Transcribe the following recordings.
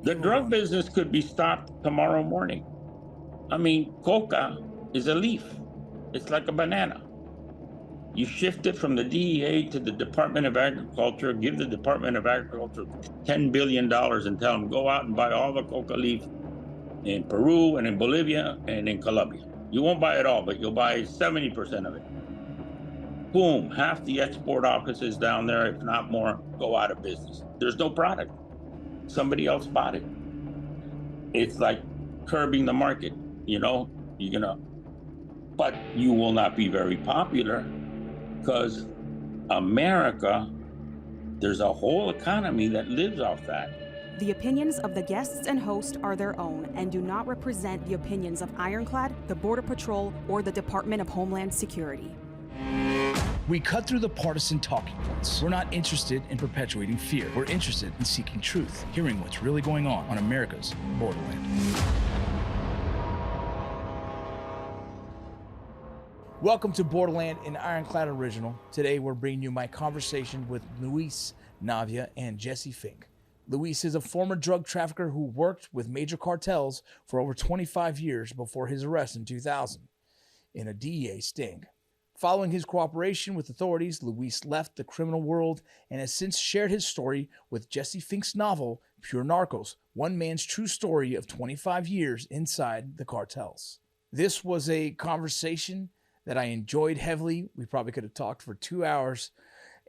The drug business could be stopped tomorrow morning. I mean, coca is a leaf. It's like a banana. You shift it from the DEA to the Department of Agriculture, give the Department of Agriculture $10 billion and tell them, go out and buy all the coca leaf in Peru and in Bolivia and in Colombia. You won't buy it all, but you'll buy 70% of it. Boom, half the export offices down there, if not more, go out of business. There's no product. Somebody else bought it. It's like curbing the market, but you will not be very popular because America, there's a whole economy that lives off that. The opinions of the guests and host are their own and do not represent the opinions of Ironclad, the Border Patrol, or the Department of Homeland Security. We cut through the partisan talking points. We're not interested in perpetuating fear. We're interested in seeking truth, hearing what's really going on America's borderland. Welcome to Borderland, an Ironclad original. Today we're bringing you my conversation with Luis Navia and Jesse Fink. Luis is a former drug trafficker who worked with major cartels for over 25 years before his arrest in 2000 in a DEA sting. Following his cooperation with authorities, Luis left the criminal world and has since shared his story with Jesse Fink's novel, Pure Narcos, one man's true story of 25 years inside the cartels. This was a conversation that I enjoyed heavily. We probably could have talked for 2 hours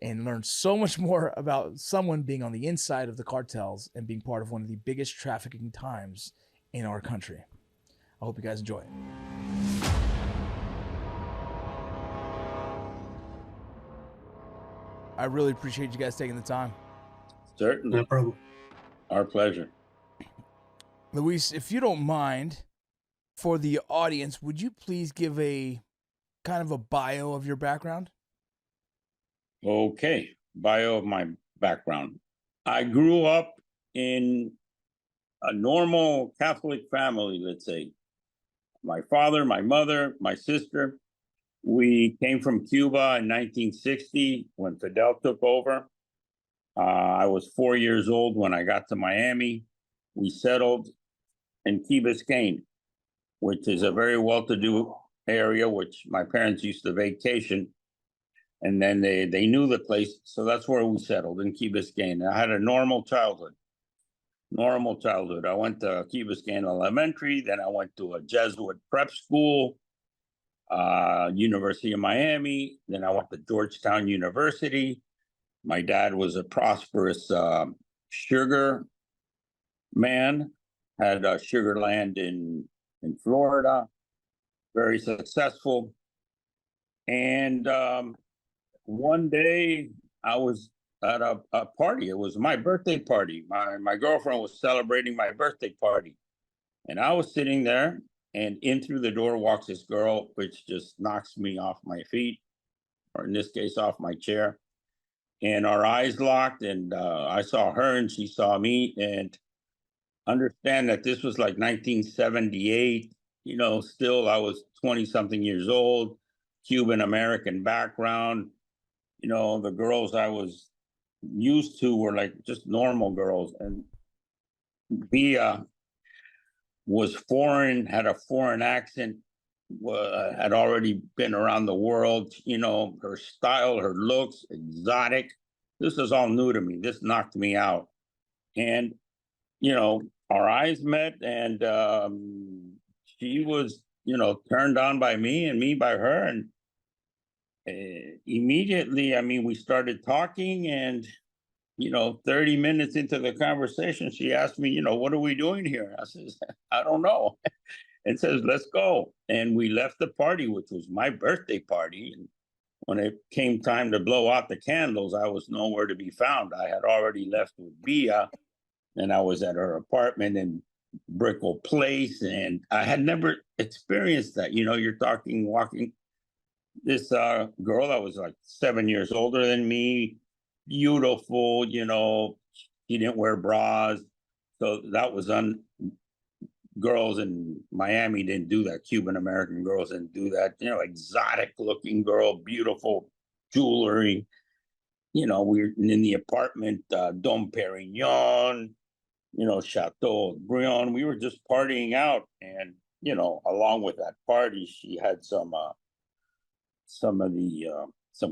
and learned so much more about someone being on the inside of the cartels and being part of one of the biggest trafficking times in our country. I hope you guys enjoy it. I really appreciate you guys taking the time. Certainly. No problem. Our pleasure. Luis, if you don't mind, for the audience, would you please give a kind of a bio of your background? Okay, bio of my background. I grew up in a normal Catholic family, let's say. My father, my mother, my sister. We came from Cuba in 1960 when Fidel took over. I was 4 years old when I got to Miami. We settled in Key Biscayne, which is a very well-to-do area, which my parents used to vacation. And then they knew the place, so that's where we settled, in Key Biscayne. I had a normal childhood. I went to Key Biscayne Elementary, then I went to a Jesuit prep school, University of Miami. Then I went to Georgetown University. My dad was a prosperous sugar man, had a sugar land in Florida, very successful. And one day I was at a party. It was my birthday party. My girlfriend was celebrating my birthday party. And I was sitting there, and in through the door walks this girl, which just knocks me off my feet, or in this case, off my chair. And our eyes locked, and I saw her and she saw me. And understand that this was like 1978. Still I was 20-something years old, Cuban-American background. The girls I was used to were like just normal girls. And Bia was foreign, had a foreign accent, had already been around the world. Her style, her looks, exotic. This is all new to me. This knocked me out. And, our eyes met, and she was, turned on by me and me by her. And immediately, we started talking, and 30 minutes into the conversation, she asked me, what are we doing here? I says, I don't know. And says, let's go. And we left the party, which was my birthday party. And when it came time to blow out the candles, I was nowhere to be found. I had already left with Bia, and I was at her apartment in Brickell Place. And I had never experienced that. You're walking this girl that was like 7 years older than me, beautiful, she didn't wear bras. So that was girls in Miami didn't do that. Cuban-American girls didn't do that. Exotic looking girl, beautiful jewelry. We were in the apartment, Dom Perignon, Chateau Brion. We were just partying out, and along with that party, she had some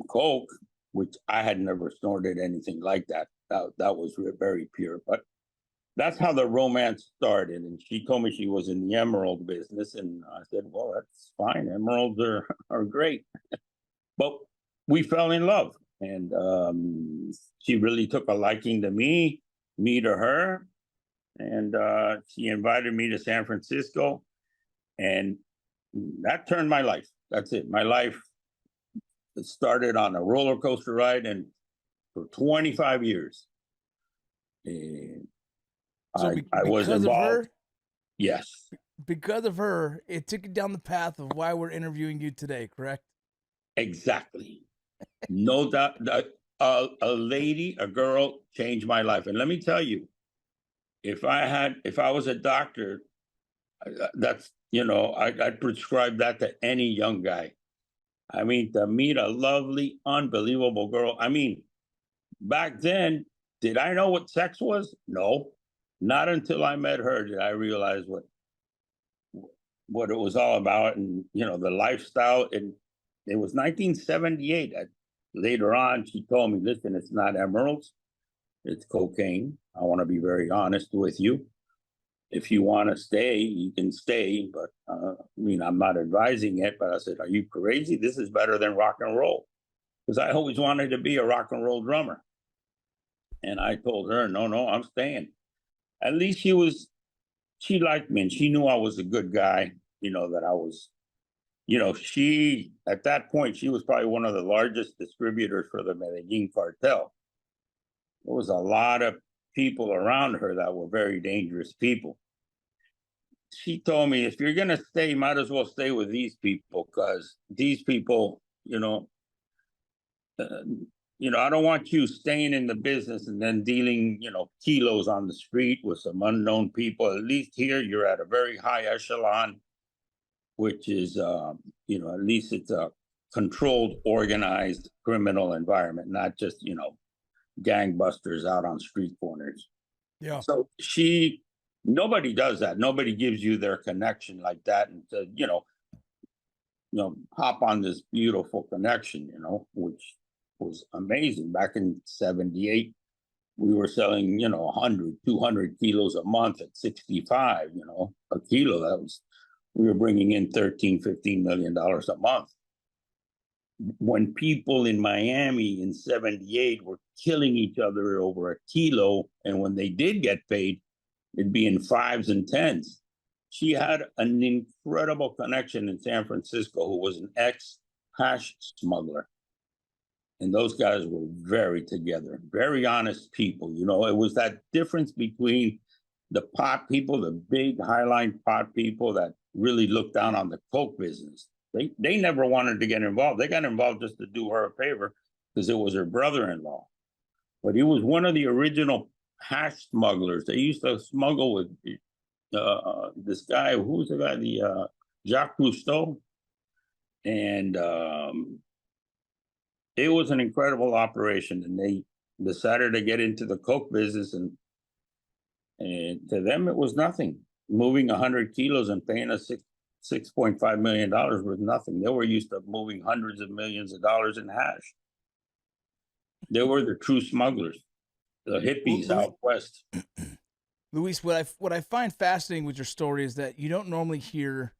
coke, which I had never snorted anything like that. That was very pure, but that's how the romance started. And she told me she was in the emerald business, and I said, well, that's fine. Emeralds are great. But we fell in love, and she really took a liking to me to her, and she invited me to San Francisco, and that turned my life. That's it. My life started on a roller coaster ride, and for 25 years. And So I was because of involved. her, Yes, because of her, it took you down the path of why we're interviewing you today, correct? exactly. No doubt. A lady, a girl, changed my life. And let me tell you, if I was a doctor, that's I'd prescribe that to any young guy. I mean, to meet a lovely, unbelievable girl. I mean, back then, did I know what sex was? No, not until I met her did I realize what it was all about, and the lifestyle. And it was 1978. Later on, she told me, "Listen, it's not emeralds, it's cocaine. I want to be very honest with you. If you want to stay, you can stay, but I'm not advising it." But I said, "Are you crazy? This is better than rock and roll," because I always wanted to be a rock and roll drummer. And I told her, no, I'm staying. At least she liked me, and she knew I was a good guy, that I was, she, at that point, she was probably one of the largest distributors for the Medellín cartel. There was a lot of people around her that were very dangerous people. She told me, if you're going to stay, you might as well stay with these people, because these people, I don't want you staying in the business and then dealing, kilos on the street with some unknown people. At least here, you're at a very high echelon, which is, at least it's a controlled, organized criminal environment, not just, gangbusters out on street corners. Yeah. So nobody does that. Nobody gives you their connection like that, and hop on this beautiful connection, which was amazing. Back in 78, we were selling, 100, 200 kilos a month at 65, a kilo. We were bringing in $13-15 million a month. When people in Miami in 78 were killing each other over a kilo, and when they did get paid, it'd be in 5s and 10s. She had an incredible connection in San Francisco who was an ex-hash smuggler. And those guys were very together, very honest people. It was that difference between the pot people, the big highline pot people that really looked down on the coke business. They never wanted to get involved. They got involved just to do her a favor because it was her brother-in-law. But he was one of the original hash smugglers. They used to smuggle with this guy, who was the guy, Jacques Cousteau. And it was an incredible operation. And they decided to get into the coke business. And to them, it was nothing. Moving 100 kilos and paying us $6.5 million was nothing. They were used to moving hundreds of millions of dollars in hash. They were the true smugglers, the hippies out west. Luis, what I find fascinating with your story is that you don't normally hear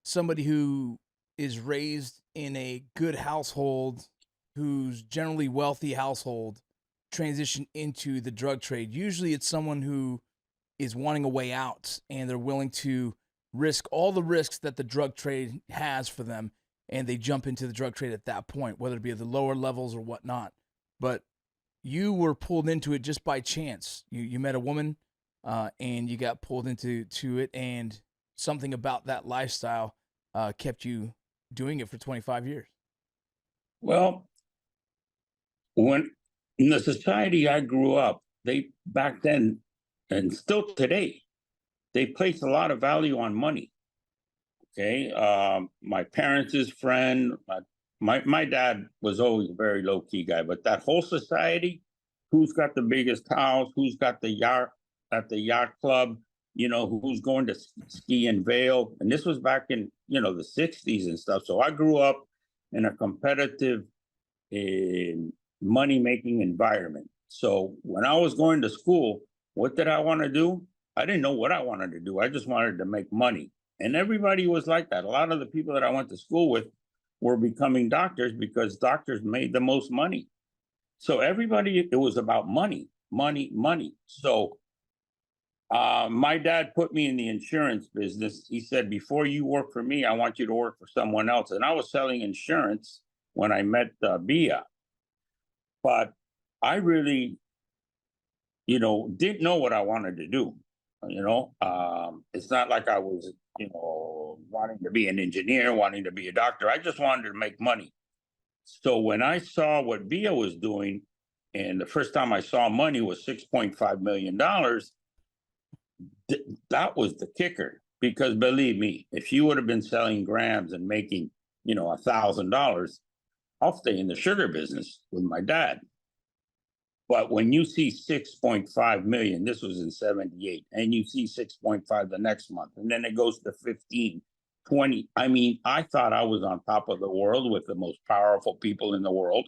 somebody who is raised in a good household, who's generally wealthy household, transition into the drug trade. Usually it's someone who is wanting a way out, and they're willing to risk all the risks that the drug trade has for them, and they jump into the drug trade at that point, whether it be at the lower levels or whatnot. But you were pulled into it just by chance. You met a woman, and you got pulled into it, and something about that lifestyle kept you doing it for 25 years. Well, when in the society I grew up, they back then and still today, they place a lot of value on money. Okay, my parents' friend, my dad was always a very low key guy, but that whole society, who's got the biggest house, who's got the yacht, at the yacht club, who's going to ski in Vail. And this was back in, the 60s and stuff. So I grew up in a competitive money-making environment. So when I was going to school, what did I want to do? I didn't know what I wanted to do. I just wanted to make money. And everybody was like that. A lot of the people that I went to school with were becoming doctors because doctors made the most money. So everybody, it was about money, money, money. So my dad put me in the insurance business. He said, before you work for me, I want you to work for someone else. And I was selling insurance when I met Bia. But I really, didn't know what I wanted to do. It's not like I was, wanting to be an engineer, wanting to be a doctor. I just wanted to make money. So when I saw what Bia was doing, and the first time I saw money was $6.5 million, that was the kicker. Because believe me, if she would have been selling grams and making, $1,000, I'll stay in the sugar business with my dad. But when you see 6.5 million, this was in 78, and you see 6.5 the next month, and then it goes to 15, 20. I mean, I thought I was on top of the world with the most powerful people in the world.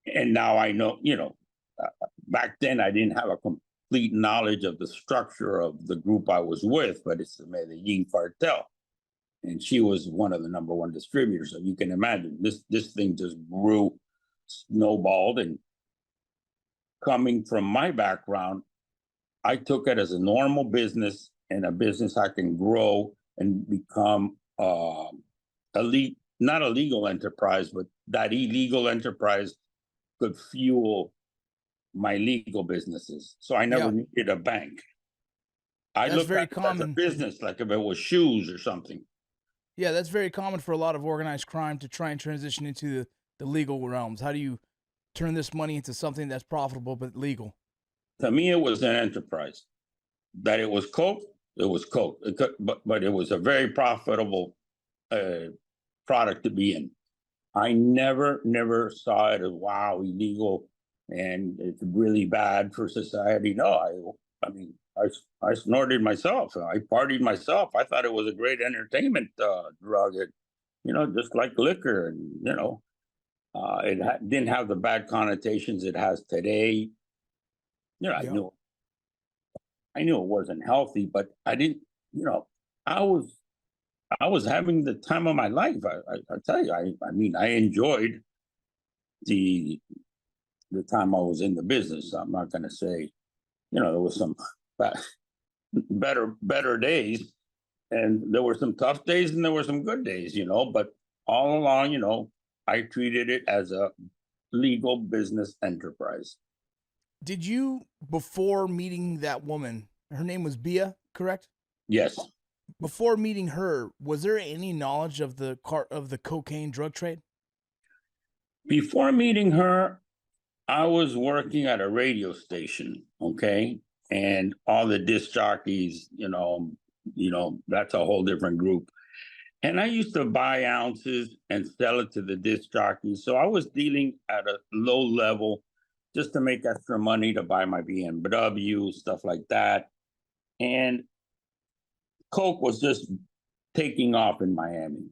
And now I know, back then I didn't have a complete knowledge of the structure of the group I was with, but it's the Medellín cartel. And she was one of the #1 distributors. So you can imagine this thing just grew, snowballed, and coming from my background, I took it as a normal business and a business I can grow and become not a legal enterprise, but that illegal enterprise could fuel my legal businesses. So I never needed a bank. I looked at it as a business, like if it was shoes or something. Yeah, that's very common for a lot of organized crime to try and transition into the legal realms. How do you turn this money into something that's profitable but legal? To me, it was an enterprise. That it was coke, it was coke. But it was a very profitable product to be in. I never saw it as, wow, illegal and it's really bad for society. No, I snorted myself. I partied myself. I thought it was a great entertainment drug. Just like liquor, and it didn't have the bad connotations it has today. I knew it wasn't healthy, but I didn't. I was having the time of my life. I tell you, I enjoyed the time I was in the business. I'm not going to say, there was some better days, and there were some tough days, and there were some good days. But all along, I treated it as a legal business enterprise. Did you, before meeting that woman, her name was Bia, correct? Yes. Before meeting her, was there any knowledge of the cocaine drug trade? Before meeting her, I was working at a radio station, okay? And all the disc jockeys, that's a whole different group. And I used to buy ounces and sell it to the disc jockeys. So I was dealing at a low level just to make extra money to buy my BMW, stuff like that. And coke was just taking off in Miami.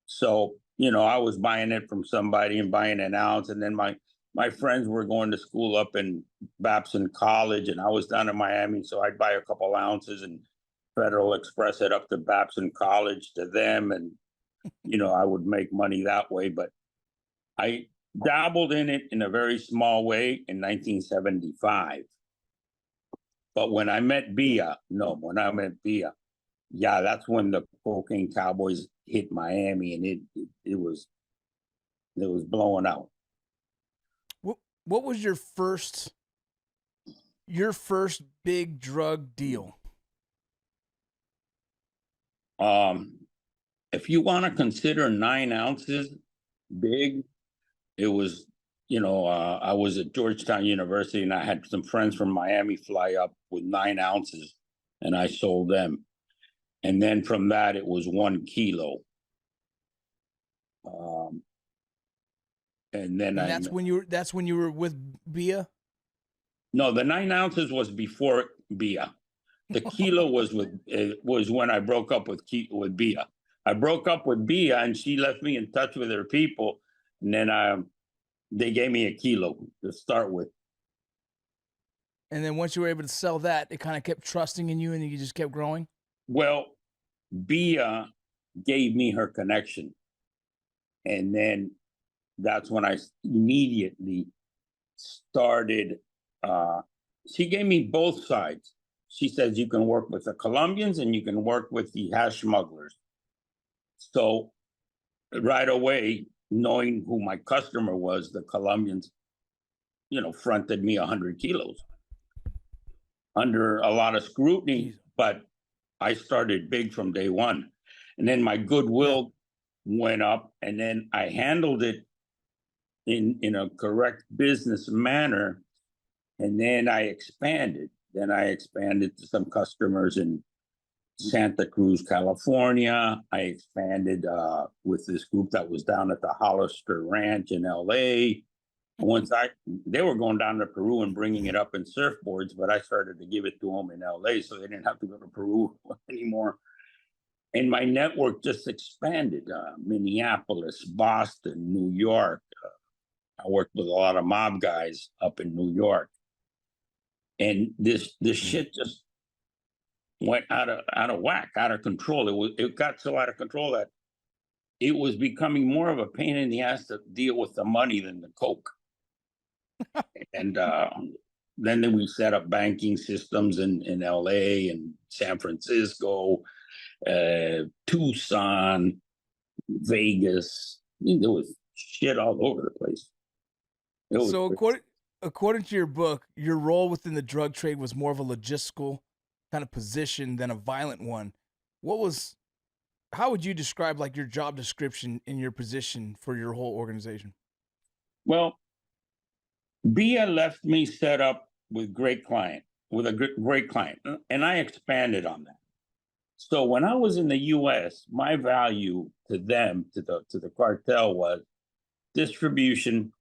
So, I was buying it from somebody and buying an ounce. And then my friends were going to school up in Babson College, and I was down in Miami. So I'd buy a couple ounces and Federal Express it up to Babson College to them. And, I would make money that way. But I dabbled in it in a very small way in 1975. But when I met Bia, that's when the cocaine cowboys hit Miami, and it was blowing out. What was your first big drug deal? If you want to consider 9 ounces big, it was, I was at Georgetown University, and I had some friends from Miami fly up with 9 ounces, and I sold them. And then from that, it was 1 kilo. And then that's when you were with Bia? No, the 9 ounces was before Bia. The kilo was when I broke up with Bia. I broke up with Bia, and she left me in touch with her people, and then they gave me a kilo to start with. And then once you were able to sell that, it kind of kept trusting in you, and you just kept growing. Well, Bia gave me her connection, and then that's when I immediately started. She gave me both sides. She says you can work with the Colombians and you can work with the hash smugglers. So right away, knowing who my customer was, the Colombians, fronted me 100 kilos under a lot of scrutiny, but I started big from day one. And then my goodwill went up, and then I handled it in a correct business manner. And then I expanded. Then I expanded to some customers in Santa Cruz, California. I expanded with this group that was down at the Hollister Ranch in LA. They were going down to Peru and bringing it up in surfboards, but I started to give it to them in LA, so they didn't have to go to Peru anymore. And my network just expanded. Minneapolis, Boston, New York. I worked with a lot of mob guys up in New York. And this shit just went out of whack, out of control. It got so out of control that it was becoming more of a pain in the ass to deal with the money than the coke. And then we set up banking systems in LA and San Francisco, Tucson, Vegas. There was shit all over the place. So according to your book, your role within the drug trade was more of a logistical kind of position than a violent one. How would you describe like your job description in your position for your whole organization? Well, Bia left me set up with a great client, and I expanded on that. So when I was in the U.S., my value to them, to the cartel, was distribution,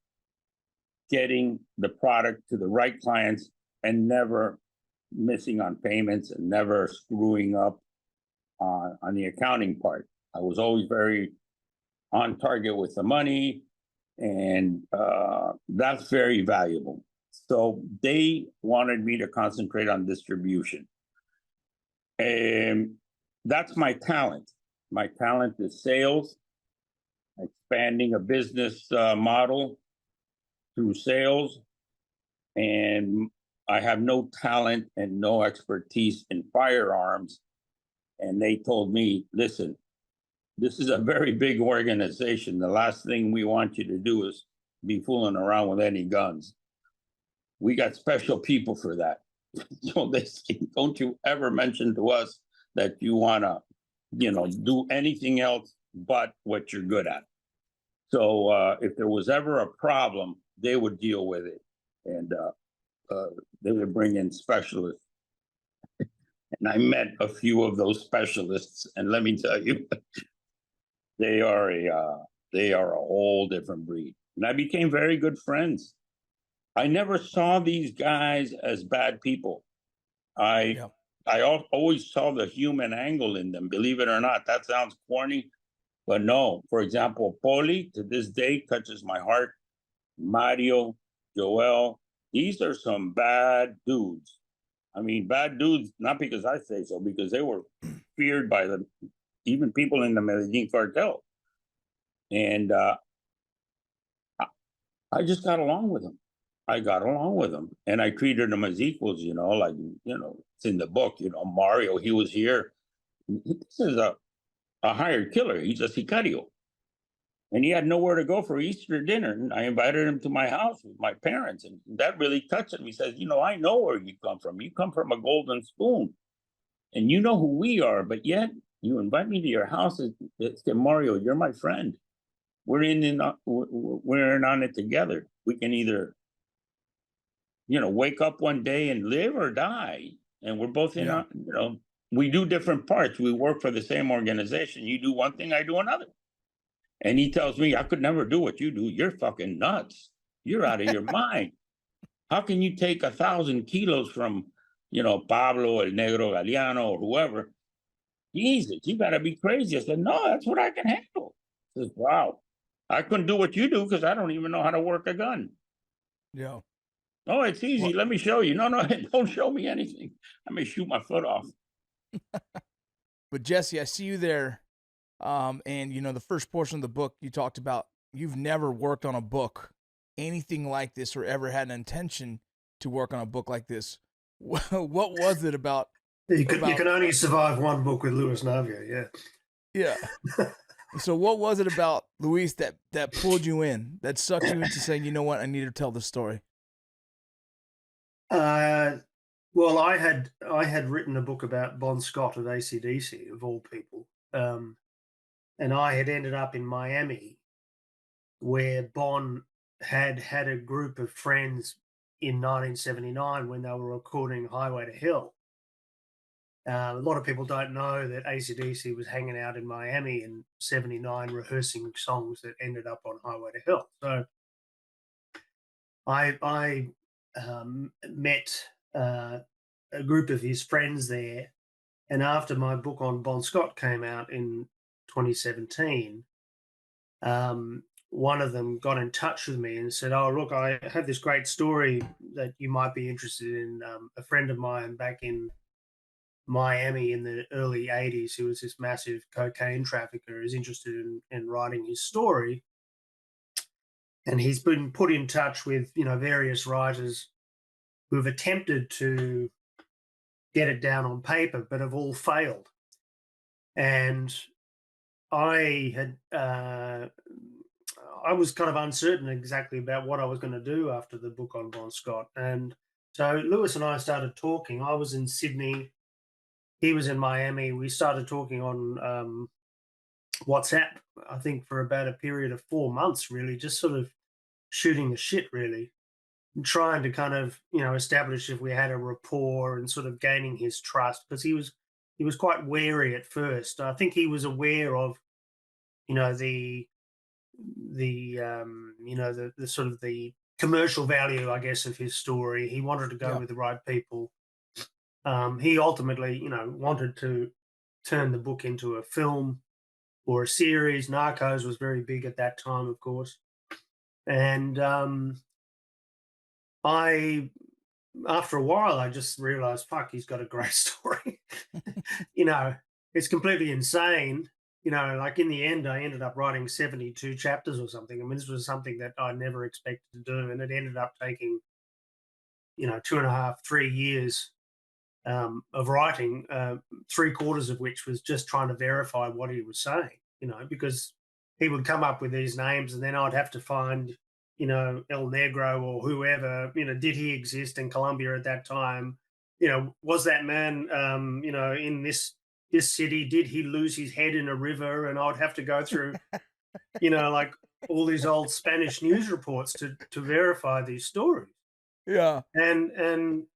getting the product to the right clients, and never missing on payments and never screwing up on the accounting part. I was always very on target with the money, and that's very valuable. So they wanted me to concentrate on distribution. And that's my talent. My talent is sales, expanding a business model through sales. And I have no talent and no expertise in firearms. And they told me, listen, this is a very big organization. The last thing we want you to do is be fooling around with any guns. We got special people for that. So they say, don't you ever mention to us that you want to, do anything else but what you're good at. So if there was ever a problem, they would deal with it. And they would bring in specialists. And I met a few of those specialists, and let me tell you, they are a whole different breed. And I became very good friends. I never saw these guys as bad people. I always saw the human angle in them, believe it or not. That sounds corny, but no. For example, Poli, to this day, touches my heart. Mario, Joel, these are some bad dudes. I mean, bad dudes, not because I say so, because they were feared by even people in the Medellín cartel. And I just got along with them. And I treated them as equals, it's in the book, Mario, he was here. This is a hired killer. He's a sicario. And he had nowhere to go for Easter dinner. And I invited him to my house with my parents. And that really touched him. He says, I know where you come from. You come from a golden spoon. And you know who we are. But yet, you invite me to your house. It's Mario, you're my friend. We're in on it together. We can either, wake up one day and live or die. And we're both we do different parts. We work for the same organization. You do one thing, I do another. And he tells me, I could never do what you do. You're fucking nuts. You're out of your mind. how can you take 1,000 kilos from, Pablo, El Negro, Galeano, or whoever? Jesus, you got to be crazy. I said, no, that's what I can handle. He says, wow, I couldn't do what you do because I don't even know how to work a gun. Yeah. Oh, it's easy. Well, Let me show you. No, no, don't show me anything. I may shoot my foot off. but Jesse, I see you there. And the first portion of the book you talked about, you've never worked on a book, anything like this, or ever had an intention to work on a book like this. What was it about? You can only survive one book with Luis Navia, Yeah. So what was it about Luis that pulled you in, that sucked you into saying, you know what, I need to tell this story? Well, I had written a book about Bon Scott of AC/DC, of all people, and I had ended up in Miami, where Bon had a group of friends in 1979 when they were recording Highway to Hell. A lot of people don't know that AC/DC was hanging out in Miami in '79 rehearsing songs that ended up on Highway to Hell. So I met a group of his friends there, and after my book on Bon Scott came out in 2017, one of them got in touch with me and said, "Oh, look, I have this great story that you might be interested in. A friend of mine back in Miami in the early 80s, who was this massive cocaine trafficker, is interested in writing his story. And he's been put in touch with, various writers who have attempted to get it down on paper, but have all failed." And I was kind of uncertain exactly about what I was going to do after the book on Bon Scott. And so Lewis and I started talking. I was in Sydney. He was in Miami. We started talking on WhatsApp, I think, for about a period of 4 months, really, just sort of shooting the shit, really, and trying to kind of, establish if we had a rapport and sort of gaining his trust, because he was quite wary at first. I think he was aware of, the sort of the commercial value, I guess, of his story. He wanted to go with the right people. He ultimately, wanted to turn the book into a film or a series. Narcos was very big at that time, of course. And after a while, I just realized, fuck, he's got a great story. It's completely insane. Like in the end, I ended up writing 72 chapters or something. I mean, this was something that I never expected to do. And it ended up taking, 2.5, 3 years of writing, 3/4 of which was just trying to verify what he was saying, because he would come up with these names and then I'd have to find, El Negro or whoever, did he exist in Colombia at that time? Was that man, in this city? Did he lose his head in a river? And I'd have to go through, like all these old Spanish news reports to verify these stories. Yeah. And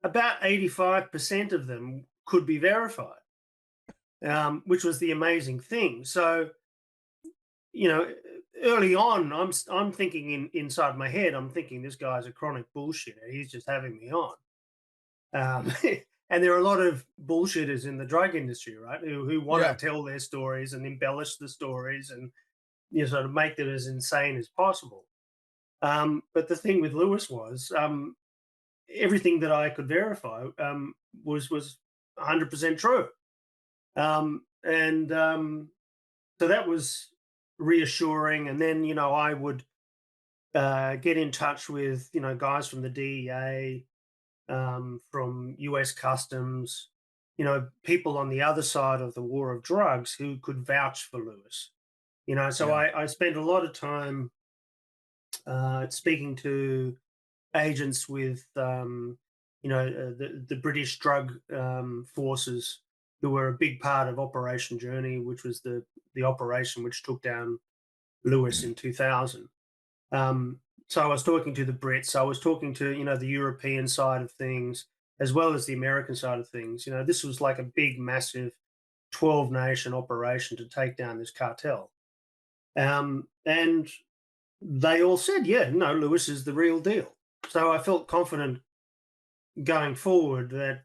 about 85% of them could be verified, which was the amazing thing. So, early on, I'm thinking inside my head, I'm thinking this guy's a chronic bullshitter. He's just having me on. And there are a lot of bullshitters in the drug industry, right? Who want to tell their stories and embellish the stories and sort of make them as insane as possible. But the thing with Lewis was, everything that I could verify was 100% true. So that was reassuring. And then, I would get in touch with, guys from the DEA, from US Customs, people on the other side of the war of drugs who could vouch for Lewis. So I spent a lot of time speaking to agents with, the British drug forces, who were a big part of Operation Journey, which was the operation which took down Lewis in 2000. So I was talking to the Brits. I was talking to, the European side of things, as well as the American side of things. This was like a big, massive 12-nation operation to take down this cartel. And they all said, Lewis is the real deal. So I felt confident going forward that,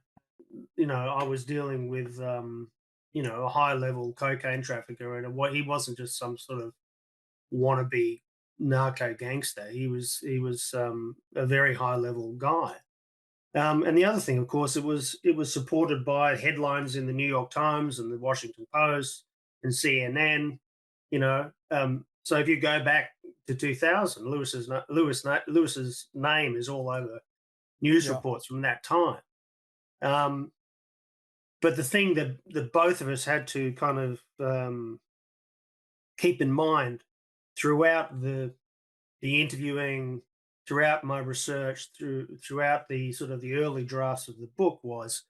I was dealing with, a high level cocaine trafficker, and what he wasn't just some sort of wannabe narco gangster. He was a very high level guy. And the other thing, of course, it was supported by headlines in the New York Times and the Washington Post and CNN. So if you go back to 2000, Lewis's name is all over news Yeah. reports from that time. Um, but the thing that both of us had to kind of keep in mind throughout the interviewing, throughout my research, throughout the sort of the early drafts of the book was,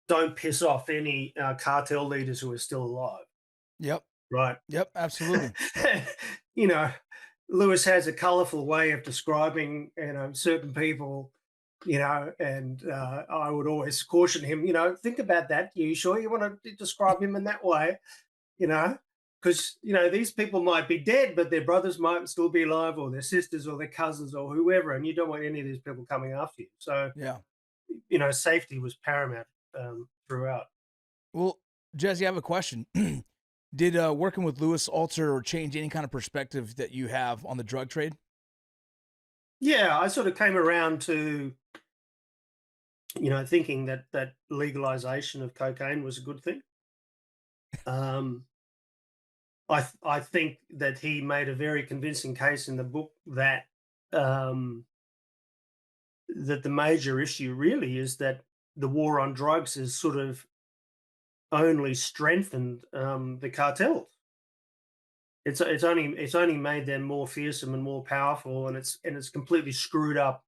don't piss off any cartel leaders who are still alive, Yep. right? Yep. Absolutely. you know, Lewis has a colorful way of describing, certain people, and I would always caution him, think about that. You sure you want to describe him in that way? You know, because these people might be dead, but their brothers might still be alive, or their sisters, or their cousins, or whoever, and you don't want any of these people coming after you. So, Yeah. safety was paramount throughout. Well, Jesse, I have a question. Did working with Lewis alter or change any kind of perspective that you have on the drug trade? Yeah, I sort of came around to thinking that legalization of cocaine was a good thing. Um, I think that he made a very convincing case in the book that um, that the major issue really is that the war on drugs has sort of only strengthened the cartels. It's only made them more fearsome and more powerful, and it's completely screwed up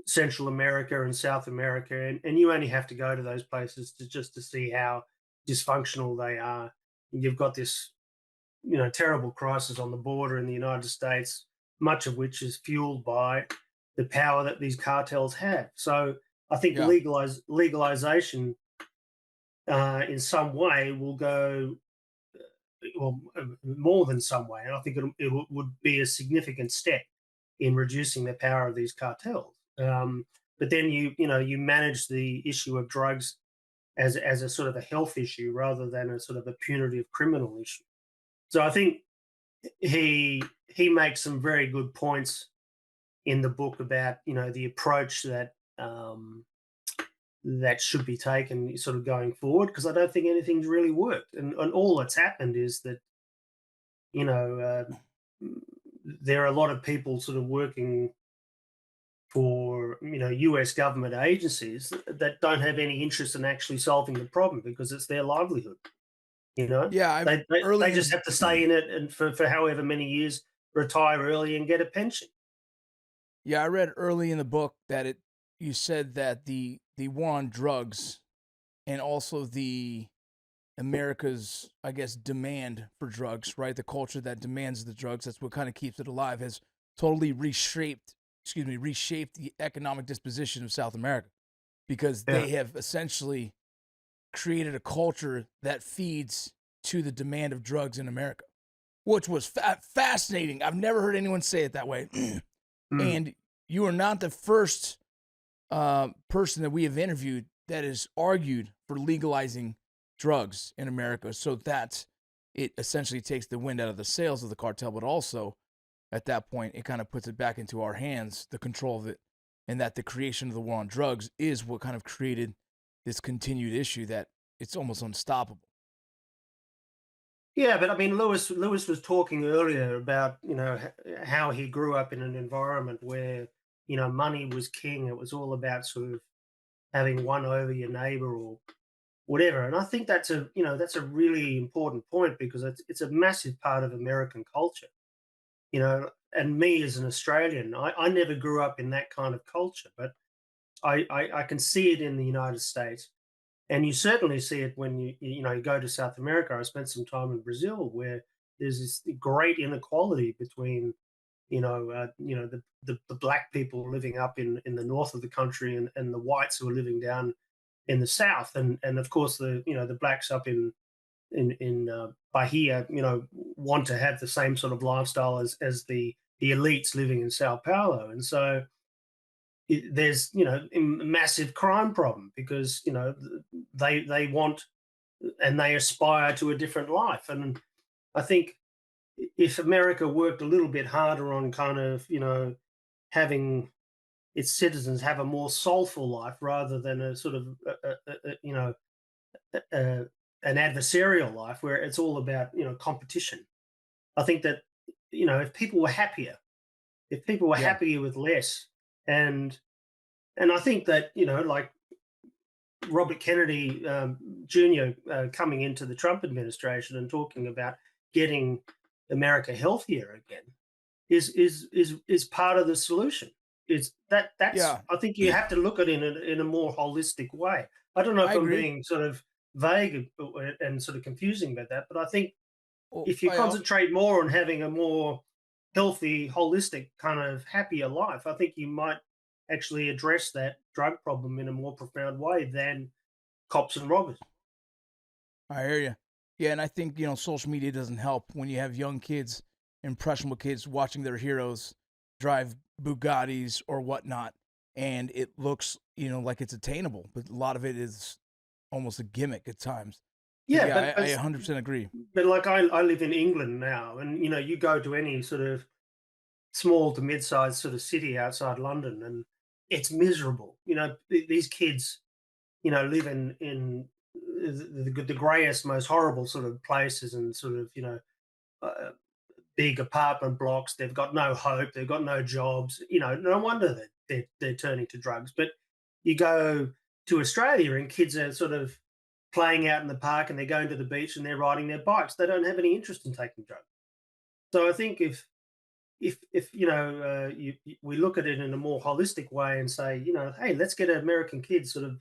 Central America and South America, and you only have to go to those places to see how dysfunctional they are. And you've got this terrible crisis on the border in the United States, much of which is fueled by the power that these cartels have. So I think Yeah. legalization in some way will go, well, more than some way, and I think would be a significant step in reducing the power of these cartels. But then you manage the issue of drugs as a sort of a health issue rather than a sort of a punitive criminal issue. So I think he makes some very good points in the book about the approach that should be taken sort of going forward, because I don't think anything's really worked, and all that's happened is that you know there are a lot of people sort of working for US government agencies that don't have any interest in actually solving the problem because it's their livelihood. Yeah. They just have to stay in it and for however many years, retire early and get a pension. Yeah, I read early in the book that you said that the war on drugs and also the America's, I guess, demand for drugs, right? The culture that demands the drugs, that's what kind of keeps it alive, has totally reshaped the economic disposition of South America, because Yeah. they have essentially created a culture that feeds to the demand of drugs in America, which was fascinating. I've never heard anyone say it that way. Mm. And you are not the first person that we have interviewed that has argued for legalizing drugs in America, so that it essentially takes the wind out of the sails of the cartel, but also at that point it kind of puts it back into our hands, the control of it, and that the creation of the war on drugs is what kind of created this continued issue that it's almost unstoppable. Yeah, but I mean, Lewis was talking earlier about how he grew up in an environment where money was king. It was all about sort of having one over your neighbor or whatever. And I think that's a really important point, because it's a massive part of American culture. And me as an Australian, I never grew up in that kind of culture, but I can see it in the United States. And you certainly see it when you go to South America. I spent some time in Brazil, where there's this great inequality between the black people living up in the north of the country, and the whites who are living down in the south, and of course the blacks up in Bahia want to have the same sort of lifestyle as the elites living in Sao Paulo. And so there's a massive crime problem because they want and they aspire to a different life. And I think if America worked a little bit harder on kind of having its citizens have a more soulful life rather than a sort of an adversarial life where it's all about competition. I think that if people were happier, Yeah. with less, and I think that like Robert Kennedy Jr. Coming into the Trump administration and talking about getting America healthier again is part of the solution. That's Yeah. I think you have to look at it in a more holistic way. I don't know I if I'm agree. being sort of vague and sort of confusing about that, but I think Well, if you concentrate more on having a more healthy, holistic kind of happier life, I think you might actually address that drug problem in a more profound way than cops and robbers. I hear you. Yeah, and I think social media doesn't help when you have young kids, impressionable kids, watching their heroes drive Bugattis or whatnot, and it looks like it's attainable, but a lot of it is almost a gimmick at times. So Yeah, yeah, I 100% agree. but like I live in England now, and you go to any sort of small to mid-sized sort of city outside London, and it's miserable. These kids, live in the greyest, most horrible sort of places, and sort of uh, big apartment blocks. They've got no hope. They've got no jobs. No wonder that they're turning to drugs. But you go to Australia, and kids are sort of playing out in the park, and they're going to the beach, and they're riding their bikes. They don't have any interest in taking drugs. So I think if we look at it in a more holistic way and say, hey, let's get American kids sort of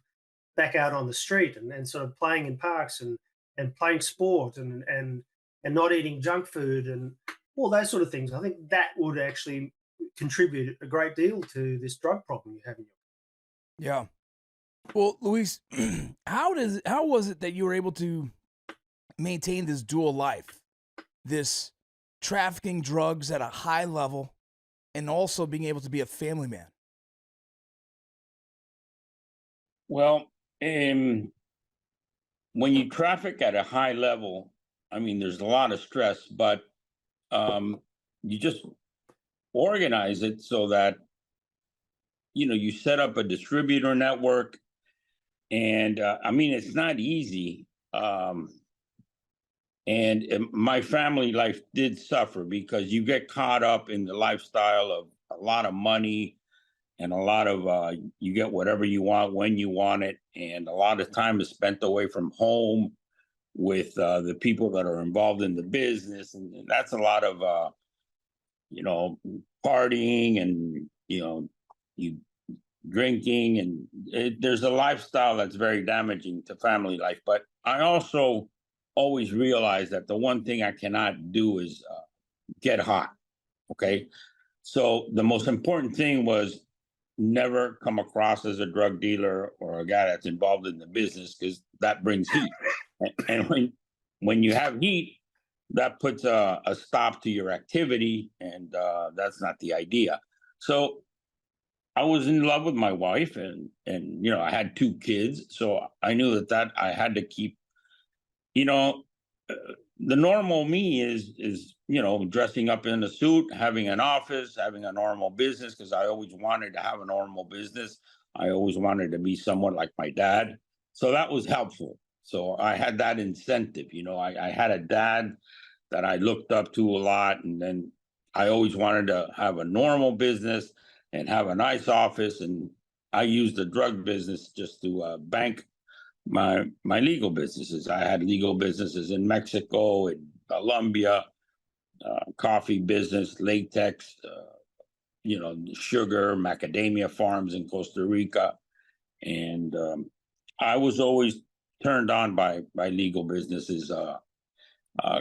back out on the street and sort of playing in parks and playing sport and not eating junk food and all those sort of things. I think that would actually contribute a great deal to this drug problem you have in your. Yeah. Well, Luis, how was it that you were able to maintain this dual life, this trafficking drugs at a high level, and also being able to be a family man? Well, when you traffic at a high level, I mean, there's a lot of stress, but you just organize it so that you set up a distributor network, and I mean, it's not easy. And my family life did suffer because you get caught up in the lifestyle of a lot of money and a lot of you get whatever you want when you want it, and a lot of time is spent away from home with the people that are involved in the business, and that's a lot of partying and you drinking, and there's a lifestyle that's very damaging to family life. But I also always realize that the one thing I cannot do is get hot. Okay, so the most important thing was never come across as a drug dealer or a guy that's involved in the business, because that brings heat. And when you have heat, that puts a stop to your activity, and that's not the idea. So I was in love with my wife, and I had 2 kids, so I knew that I had to keep, the normal me is dressing up in a suit, having an office, having a normal business, because I always wanted to have a normal business. I always wanted to be somewhat like my dad, so that was helpful. So I had that incentive. I had a dad that I looked up to a lot, and then I always wanted to have a normal business and have a nice office, and I used the drug business just to bank my legal businesses. I had legal businesses in Mexico, in Colombia, coffee business, latex, sugar, macadamia farms in Costa Rica, and I was always turned on by legal businesses.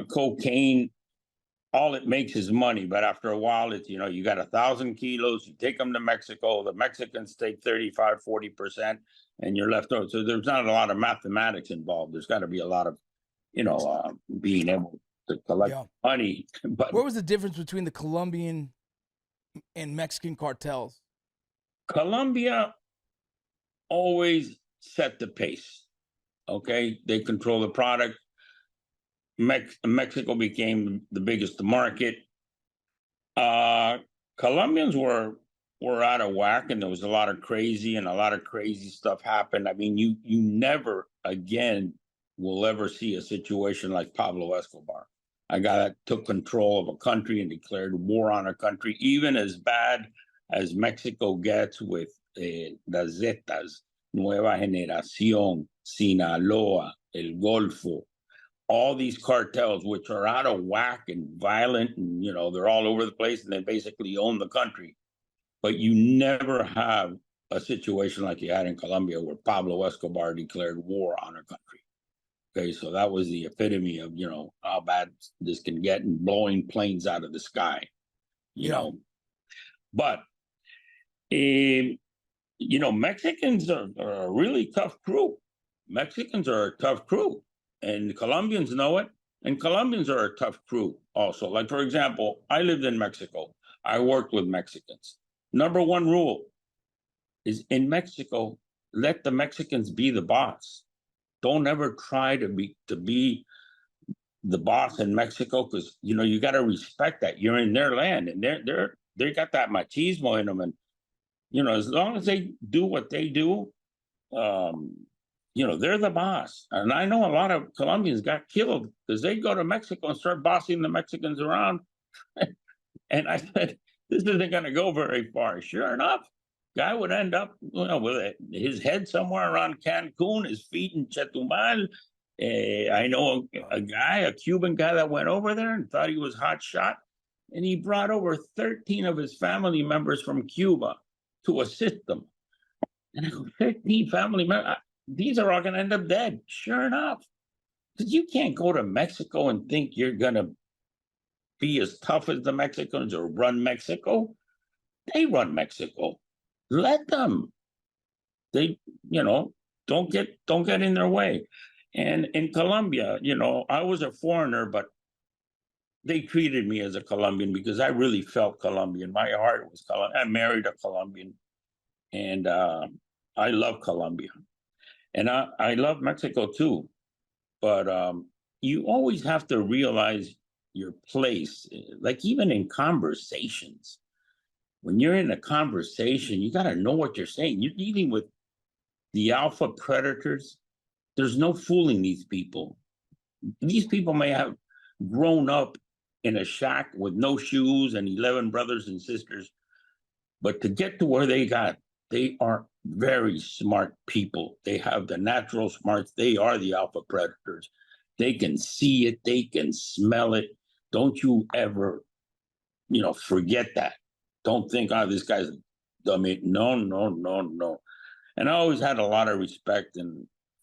Cocaine, all it makes is money, but after a while, it's you got 1,000 kilos, you take them to Mexico, the Mexicans take 35-40%, and you're left over. So there's not a lot of mathematics involved. There's got to be a lot of being able to collect money. But what was the difference between the Colombian and Mexican cartels? Colombia always set the pace. Okay, they control the product. Mexico became the biggest market. Colombians were out of whack, and there was a lot of crazy stuff happened. I mean, you never again will ever see a situation like Pablo Escobar, a guy that took control of a country and declared war on a country, even as bad as Mexico gets with the Zetas, Nueva Generación, Sinaloa, El Golfo, all these cartels, which are out of whack and violent, and they're all over the place, and they basically own the country. But you never have a situation like you had in Colombia, where Pablo Escobar declared war on a country. Okay, so that was the epitome of how bad this can get, and blowing planes out of the sky. You know, but Mexicans are a really tough crew. Mexicans are a tough crew, and Colombians know it. And Colombians are a tough crew also. Like, for example, I lived in Mexico. I worked with Mexicans. Number one rule is, in Mexico, let the Mexicans be the boss. Don't ever try to be the boss in Mexico, because you got to respect that you're in their land, and they got that machismo in them, and as long as they do what they do, they're the boss. And I know a lot of Colombians got killed because they go to Mexico and start bossing the Mexicans around. And I said, this isn't going to go very far. Sure enough, guy would end up with his head somewhere around Cancun, his feet in Chetumal. I know a Cuban guy that went over there and thought he was hot shot, and he brought over 13 of his family members from Cuba to assist them. And I go, 15 family members, these are all going to end up dead. Sure enough, because you can't go to Mexico and think you're going to be as tough as the Mexicans or run Mexico. They run Mexico. Let them. They, don't get in their way. And in Colombia, I was a foreigner, but they treated me as a Colombian because I really felt Colombian. My heart was Colombian. I married a Colombian, and I love Colombia. And I love Mexico too. But you always have to realize your place. Like, even in conversations, when you're in a conversation, you got to know what you're saying. You're dealing with the alpha predators. There's no fooling these people. These people may have grown up in a shack with no shoes and 11 brothers and sisters, but to get to where they are very smart people. They have the natural smarts. They are the alpha predators. They can see it. They can smell it. Don't you ever, forget that. Don't think, this guy's dummy. No. And I always had a lot of respect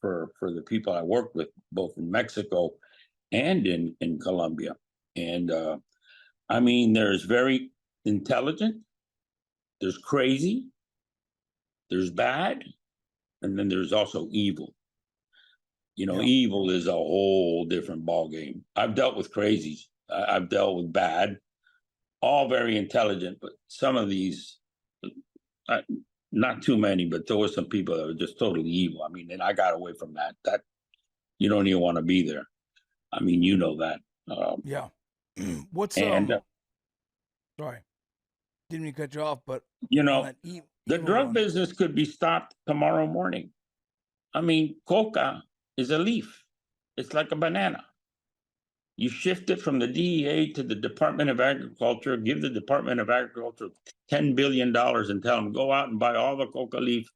for the people I worked with, both in Mexico and in Colombia. And there's very intelligent, there's crazy, there's bad, and then there's also evil. Evil is a whole different ballgame. I've dealt with crazies. I've dealt with bad, all very intelligent, but some of these, not too many, but there were some people that were just totally evil. And I got away from that. That you don't even want to be there. That. Yeah. What's and sorry, didn't mean to cut you off, but the drug business could be stopped tomorrow morning. Coca is a leaf. It's like a banana. You shift it from the DEA to the Department of Agriculture, give the Department of Agriculture $10 billion and tell them, go out and buy all the coca leaf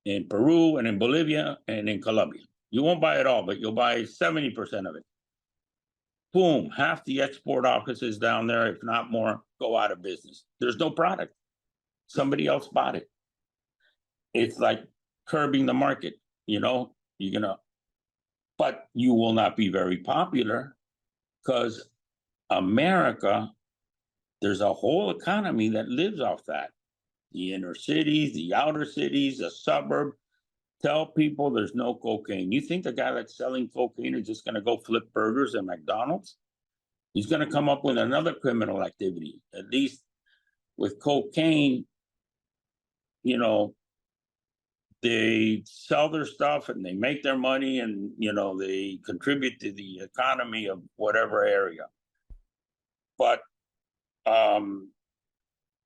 in Peru and in Bolivia and in Colombia. You won't buy it all, but you'll buy 70% of it. Boom, half the export offices down there, if not more, go out of business. There's no product. Somebody else bought it. It's like curbing the market, but you will not be very popular, because America, there's a whole economy that lives off that. The inner cities, the outer cities, the suburb. Tell people there's no cocaine. You think the guy that's selling cocaine is just going to go flip burgers at McDonald's? He's going to come up with another criminal activity. At least with cocaine, you know, they sell their stuff and they make their money, and you know, they contribute to the economy of whatever area. But I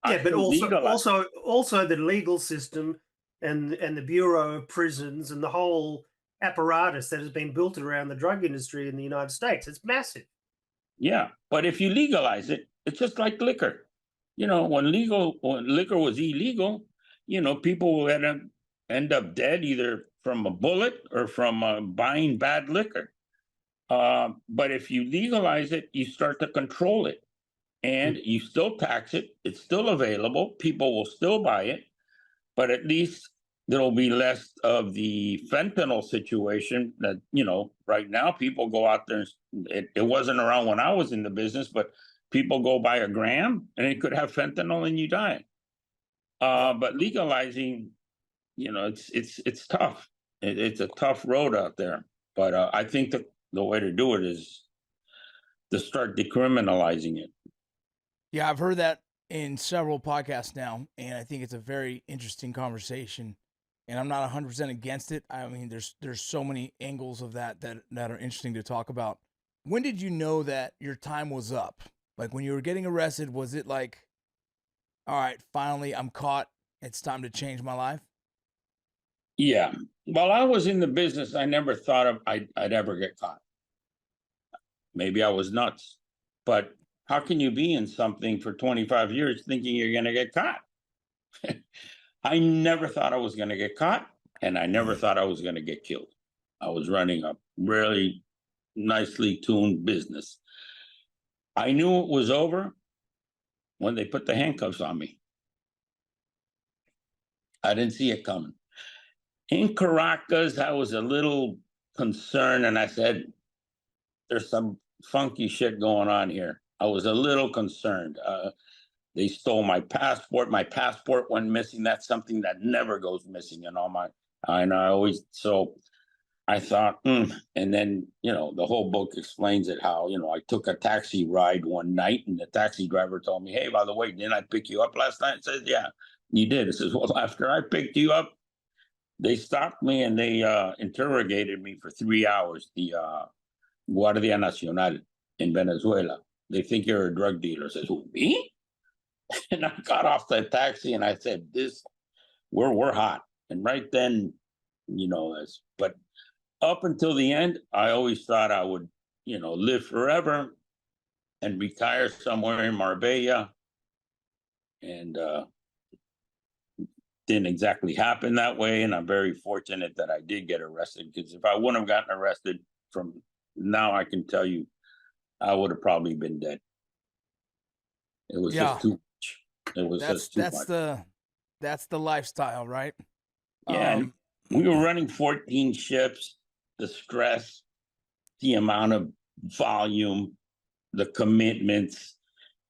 Yeah, but think also the legal system and the Bureau of Prisons and the whole apparatus that has been built around the drug industry in the United States. It's massive. yeah, but if you legalize it, it's just like liquor. You know, when liquor was illegal, you know, people will end up dead either from a bullet or from buying bad liquor. But if you legalize it, you start to control it, and you still tax it. It's still available. People will still buy it, but at least there'll be less of the fentanyl situation that, you know, right now people go out there. It wasn't around when I was in the business, but people go buy a gram and it could have fentanyl and you die. But legalizing, you know, it's tough. It's a tough road out there. But I think the way to do it is to start decriminalizing it. Yeah, I've heard that in several podcasts now, and I think it's a very interesting conversation. And I'm not 100% against it. I mean, there's so many angles of that are interesting to talk about. When did you know that your time was up? Like when you were getting arrested, was it like, all right, finally I'm caught. It's time to change my life? Yeah. While I was in the business, I never thought I'd ever get caught. Maybe I was nuts, but how can you be in something for 25 years thinking you're going to get caught? I never thought I was going to get caught, and I never thought I was going to get killed. I was running a really nicely tuned business. I knew it was over when they put the handcuffs on me. I didn't see it coming. In Caracas, I was a little concerned, and I said, there's some funky shit going on here. I was a little concerned. They stole my passport. My passport went missing. That's something that never goes missing in all my. So I thought, and then, you know, the whole book explains it how, you know, I took a taxi ride one night and the taxi driver told me, hey, by the way, didn't I pick you up last night? I said, yeah, you did. I says, well, after I picked you up, they stopped me and they interrogated me for 3 hours. The Guardia Nacional in Venezuela. They think you're a drug dealer. I says, who, me? And I got off the taxi and I said, we're hot. And right then, you know, but up until the end, I always thought I would, you know, live forever and retire somewhere in Marbella. And didn't exactly happen that way. And I'm very fortunate that I did get arrested, because if I wouldn't have gotten arrested, from now I can tell you, I would have probably been dead. It was just too much. It was just too much. That's the lifestyle, right? Yeah, and we were running 14 ships. The stress, the amount of volume, the commitments.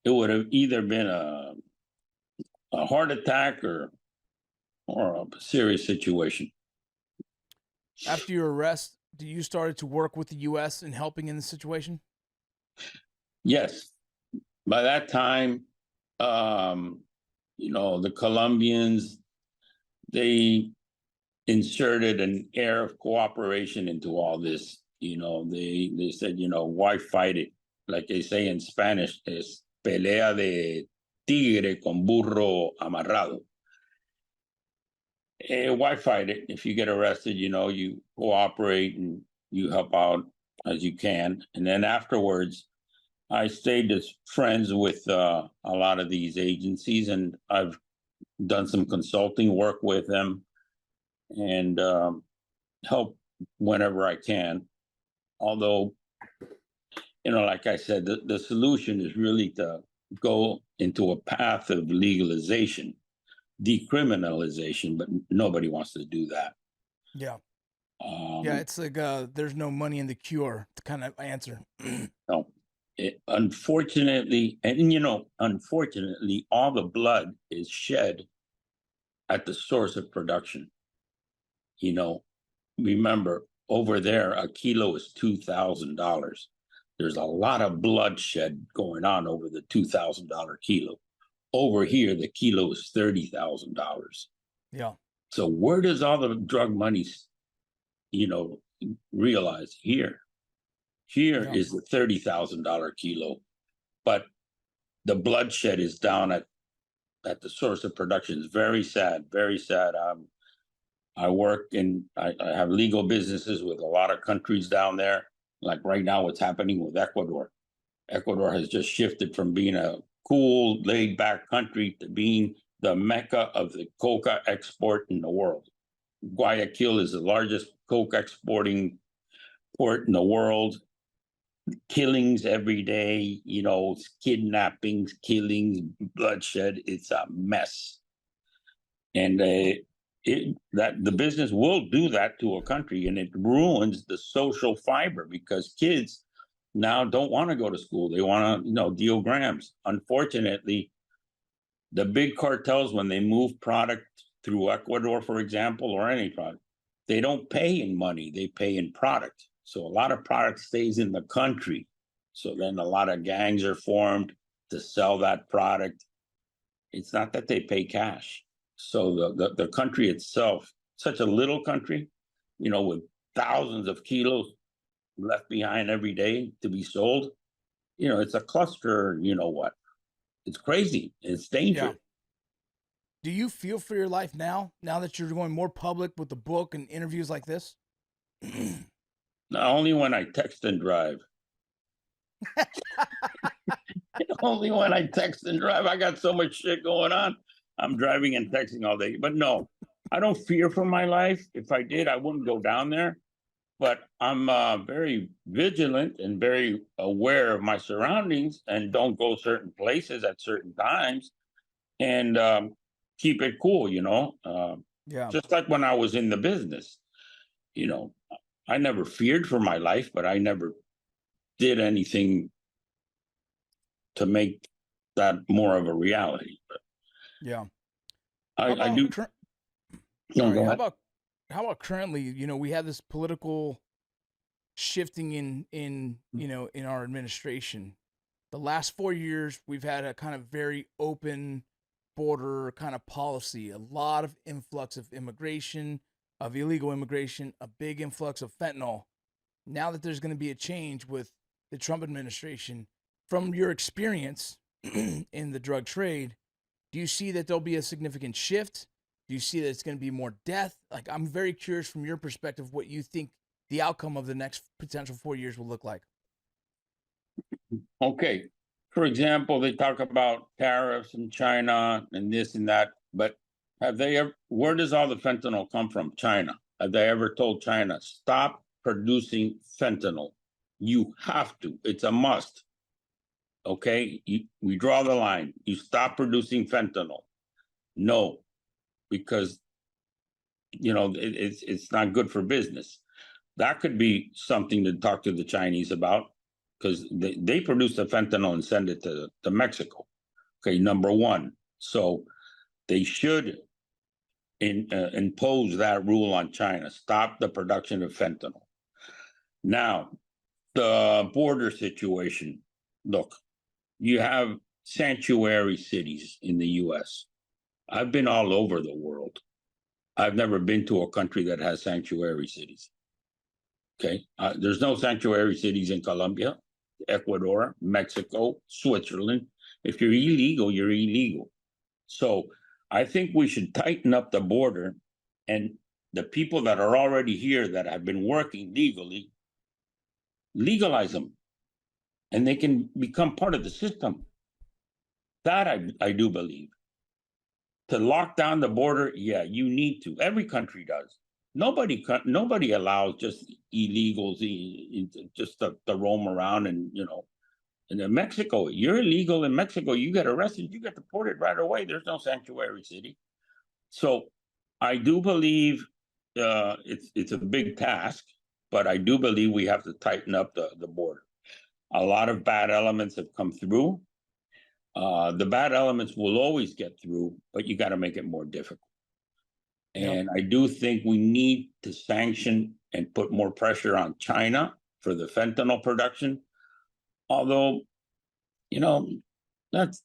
It would have either been a heart attack or a serious situation. After your arrest, you started to work with the U.S. in helping in the situation? Yes. By that time, you know, the Colombians, they inserted an air of cooperation into all this. You know, they said, you know, why fight it? Like they say in Spanish, es pelea de tigre con burro amarrado. Why fight it? If you get arrested, you know, you cooperate and you help out as you can. And then afterwards, I stayed as friends with a lot of these agencies, and I've done some consulting work with them and help whenever I can. Although, you know, like I said, the solution is really to go into a path of legalization, decriminalization, but nobody wants to do that. Yeah. Yeah, it's like there's no money in the cure kind of answer. No. Unfortunately, and you know, unfortunately, all the blood is shed at the source of production. You know, remember, over there, a kilo is $2,000. There's a lot of bloodshed going on over the $2,000 kilo. Over here, the kilo is $30,000. Yeah. So where does all the drug money, realize? Here Yeah. is the $30,000 kilo, but the bloodshed is down at the source of production. It's very sad, very sad. I work I have legal businesses with a lot of countries down there. Like right now, what's happening with Ecuador. Ecuador has just shifted from being a cool, laid back country to being the mecca of the coca export in the world. Guayaquil is the largest coke exporting port in the world. Killings every day, kidnappings, killings, bloodshed. It's a mess. And that the business will do that to a country, and it ruins the social fiber because kids now don't want to go to school. They want to, deal grams. Unfortunately, the big cartels, when they move product through Ecuador, for example, or any product, they don't pay in money, they pay in product. So a lot of product stays in the country. So then a lot of gangs are formed to sell that product. It's not that they pay cash. So the country itself, such a little country, with thousands of kilos left behind every day to be sold, it's a cluster, it's crazy. It's dangerous. Yeah. Do you feel for your life now that you're going more public with the book and interviews like this? Not only when I text and drive. Only when I text and drive. I got so much shit going on. I'm driving and texting all day. But no, I don't fear for my life. If I did, I wouldn't go down there. But I'm very vigilant and very aware of my surroundings and don't go certain places at certain times and keep it cool, Yeah. Just like when I was in the business, I never feared for my life, but I never did anything to make that more of a reality. But Yeah. I do. Sorry, how about currently, we have this political shifting in our administration. The last 4 years, we've had a kind of very open border kind of policy, a lot of influx of immigration, of illegal immigration, a big influx of fentanyl. Now that there's going to be a change with the Trump administration, from your experience in the drug trade, do you see that there'll be a significant shift? Do you see that it's going to be more death? Like, I'm very curious from your perspective what you think the outcome of the next potential 4 years will look like. Okay. For example, they talk about tariffs in China and this and that, but where does all the fentanyl come from? China. Have they ever told China, stop producing fentanyl? You have to. It's a must. Okay? We draw the line. You stop producing fentanyl. No, because, it's not good for business. That could be something to talk to the Chinese about because they produce the fentanyl and send it to Mexico. Okay, number one. So they should impose that rule on China. Stop the production of fentanyl. Now, the border situation. Look, you have sanctuary cities in the U.S. I've been all over the world. I've never been to a country that has sanctuary cities. Okay, there's no sanctuary cities in Colombia, Ecuador, Mexico, Switzerland. If you're illegal, you're illegal. So I think we should tighten up the border, and the people that are already here that have been working legally, legalize them, and they can become part of the system. That I do believe. To lock down the border, yeah, you need to. Every country does. Nobody allows just illegals just to roam around and And in Mexico, you're illegal in Mexico. You get arrested, you get deported right away. There's no sanctuary city. So I do believe it's a big task, but I do believe we have to tighten up the border. A lot of bad elements have come through. The bad elements will always get through, but you got to make it more difficult. And I do think we need to sanction and put more pressure on China for the fentanyl production. Although, that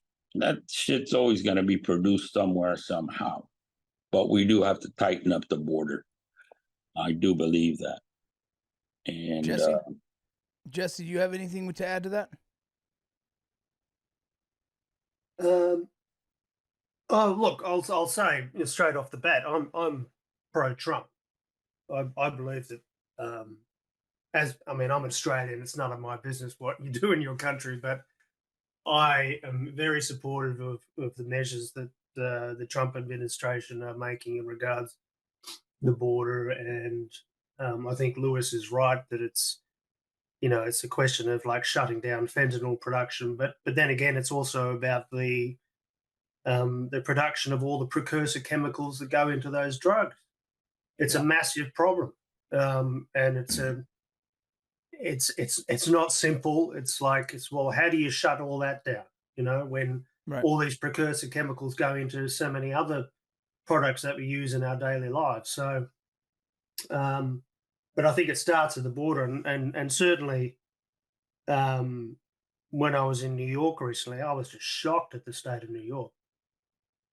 shit's always going to be produced somewhere, somehow. but we do have to tighten up the border. I do believe that. And Jesse, do you have anything to add to that? Oh, look, I'll say straight off the bat, I'm pro-Trump. I believe that, I'm Australian. It's none of my business what you do in your country, but I am very supportive of the measures that the Trump administration are making in regards the border, and I think Lewis is right that it's a question of like shutting down fentanyl production, but then again, it's also about the production of all the precursor chemicals that go into those drugs. It's a massive problem, and it's not simple. It's well, how do you shut all that down? When all these precursor chemicals go into so many other products that we use in our daily lives. So, but I think it starts at the border, and certainly, when I was in New York recently, I was just shocked at the state of New York.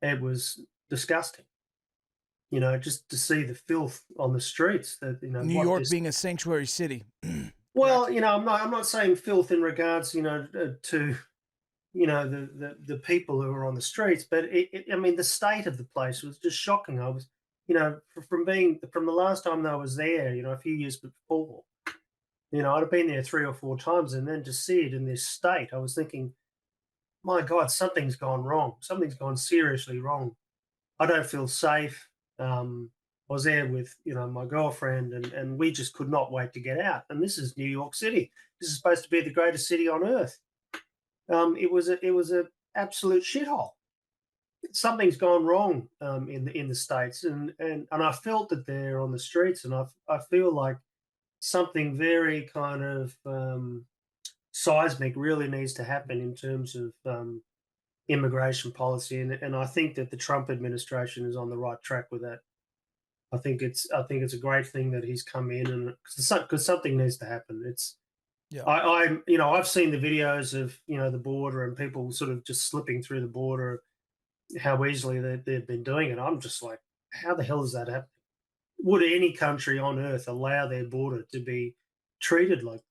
It was disgusting. Just to see the filth on the streets. That New York being a sanctuary city. Well, I'm not saying filth in regards, to the people who are on the streets, but the state of the place was just shocking. I was, from the last time that I was there, a few years before, I'd have been there 3 or 4 times, and then to see it in this state, I was thinking, my God, something's gone wrong. Something's gone seriously wrong. I don't feel safe. I was there with my girlfriend, and we just could not wait to get out. And this is New York City. This is supposed to be the greatest city on earth. It was a absolute shithole. Something's gone wrong in the States, and I felt it there on the streets, and I feel like something very kind of seismic really needs to happen in terms of immigration policy, and I think that the Trump administration is on the right track with that. I think it's a great thing that he's come in, and because something needs to happen. I've seen the videos of the border and people sort of just slipping through the border, how easily they've been doing it. I'm just like, how the hell is that happening? Would any country on earth allow their border to be treated like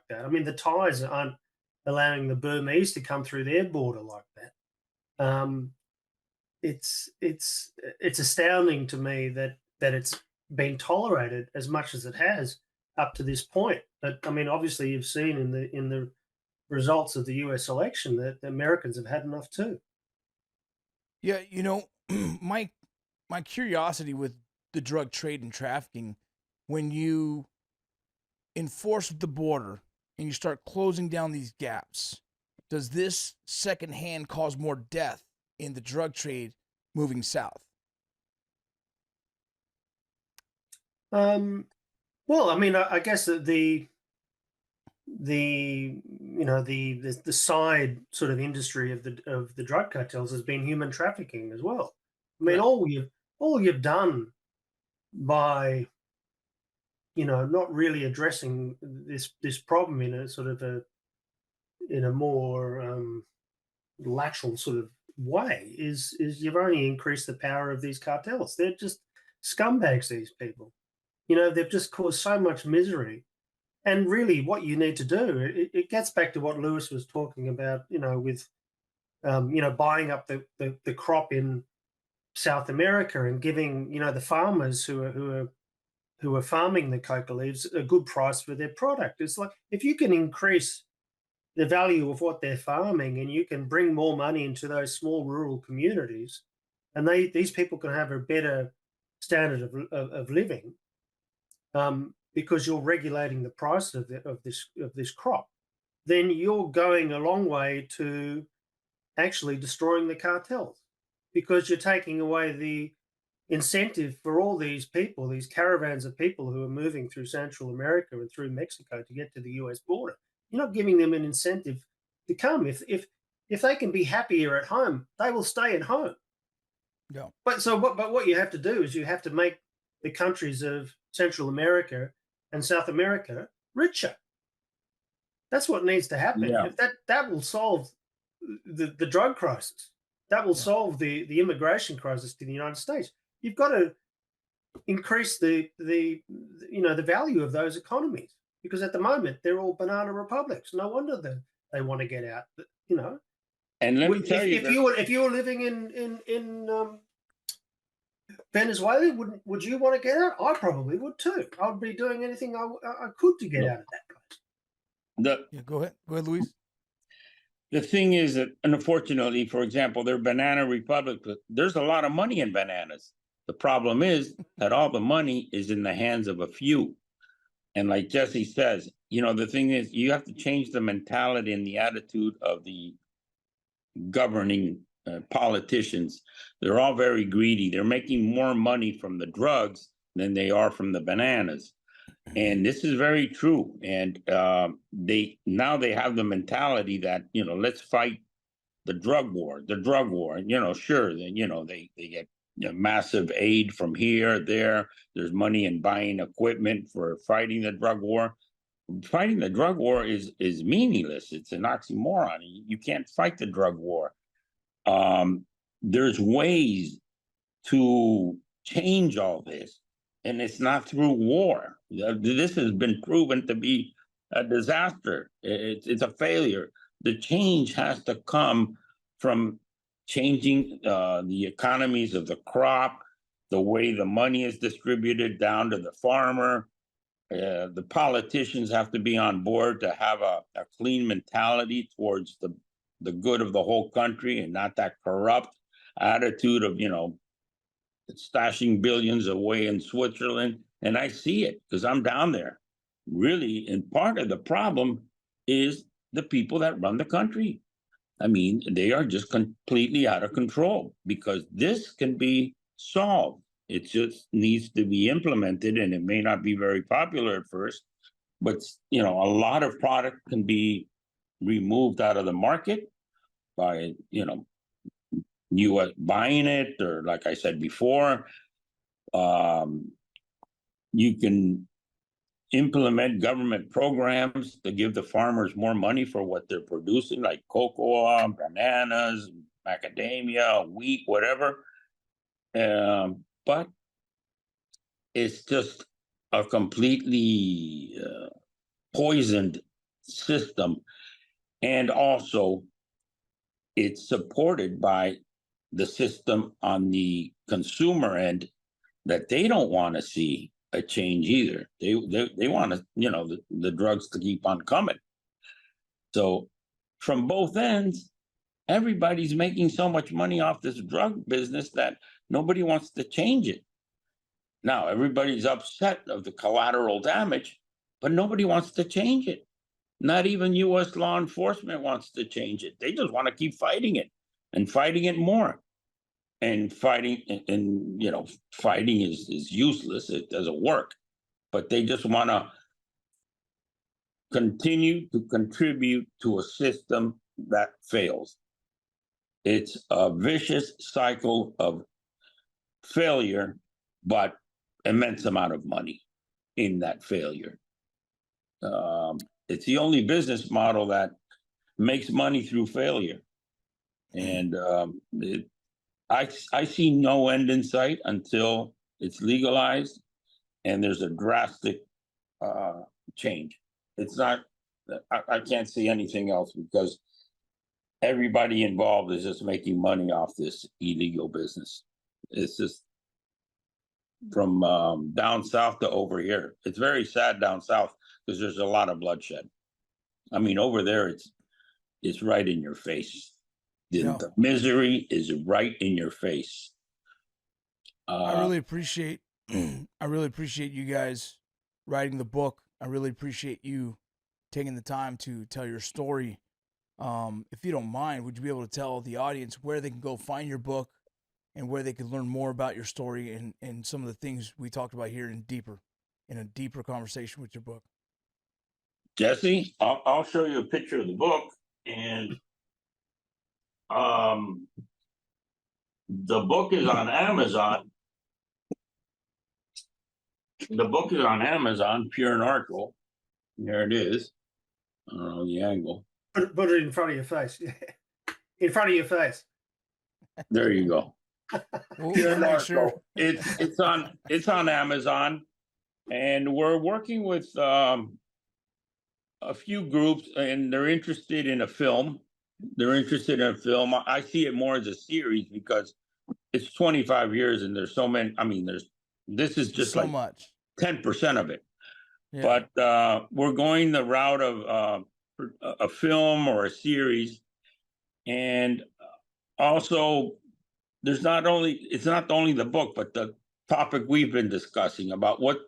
that? I mean, the Thais aren't allowing the Burmese to come through their border like that. It's astounding to me that it's been tolerated as much as it has up to this point. But I mean, obviously, you've seen in the results of the U.S. election that the Americans have had enough too. Yeah, my curiosity with the drug trade and trafficking, when you enforce the border and you start closing down these gaps, does this secondhand cause more death in the drug trade moving south? Well, I mean, I guess that the side sort of industry of the drug cartels has been human trafficking as well. I mean, all you've done by not really addressing this problem in a sort of in a more lateral sort of way is you've only increased the power of these cartels. They're just scumbags, these people. They've just caused so much misery. And really what you need to do, it gets back to what Lewis was talking about, with buying up the crop in South America and giving the farmers who are farming the coca leaves a good price for their product. It's like, if you can increase the value of what they're farming and you can bring more money into those small rural communities, and these people can have a better standard of living, because you're regulating the price of this crop, then you're going a long way to actually destroying the cartels, because you're taking away the incentive for all these people, these caravans of people who are moving through Central America and through Mexico to get to the US border. You're not giving them an incentive to come. If they can be happier at home, they will stay at home. Yeah. But what you have to do is you have to make the countries of Central America and South America richer. That's what needs to happen. Yeah. That will solve the drug crisis. That will solve the immigration crisis to the United States. You've got to increase the value of those economies, because at the moment they're all banana republics. No wonder they want to get out. And let me tell you, if you were living in Venezuela, would you want to get out? I probably would too. I would be doing anything I could to get out of that place. Go ahead, Luis. The thing is that, unfortunately, for example, they're banana republic, but there's a lot of money in bananas. The problem is that all the money is in the hands of a few. And like Jesse says, the thing is, you have to change the mentality and the attitude of the governing politicians. They're all very greedy. They're making more money from the drugs than they are from the bananas. And this is very true. And they have the mentality that, let's fight the drug war. Sure, they get massive aid from here, there. There's money in buying equipment for fighting the drug war. Fighting the drug war is meaningless. It's an oxymoron. You can't fight the drug war. There's ways to change all this, and it's not through war. This has been proven to be a disaster. It's a failure. The change has to come from changing the economies of the crop, the way the money is distributed down to the farmer. The politicians have to be on board to have a clean mentality towards the good of the whole country, and not that corrupt attitude of, stashing billions away in Switzerland. And I see it because I'm down there. Really, and part of the problem is the people that run the country. I mean, they are just completely out of control, because this can be solved. It just needs to be implemented, and it may not be very popular at first, but, a lot of product can be removed out of the market by, U.S. buying it, or like I said before, you can implement government programs to give the farmers more money for what they're producing, like cocoa, bananas, macadamia, wheat, whatever. But it's just a completely poisoned system. And also, it's supported by the system on the consumer end, that they don't want to see a change either. They want to, the drugs to keep on coming. So from both ends, everybody's making so much money off this drug business that nobody wants to change it. Now, everybody's upset of the collateral damage, but nobody wants to change it. Not even U.S. law enforcement wants to change it. They just want to keep fighting it, and fighting it more. And fighting is useless. It doesn't work. But they just want to continue to contribute to a system that fails. It's a vicious cycle of failure, but immense amount of money in that failure. It's the only business model that makes money through failure. And I see no end in sight until it's legalized and there's a drastic change. It's not, I can't see anything else, because everybody involved is just making money off this illegal business. It's just from down south to over here. It's very sad down south, because there's a lot of bloodshed. I mean, over there, it's right in your face. The misery is right in your face. I really appreciate you guys writing the book. I really appreciate you taking the time to tell your story. If you don't mind, would you be able to tell the audience where they can go find your book, and where they can learn more about your story and some of the things we talked about here in a deeper conversation with your book? Jesse, I'll show you a picture of the book, and the book is on Amazon. The book is on Amazon, pure and artful. There it is. I don't know the angle. Put it in front of your face. In front of your face. There you go. We'll make sure. It's on Amazon, and we're working with a few groups, and they're interested in a film. I see it more as a series because it's 25 years, and there's so many. I mean, this is just so like much 10% of it. Yeah. But we're going the route of a film or a series, and also it's not only the book, but the topic we've been discussing about what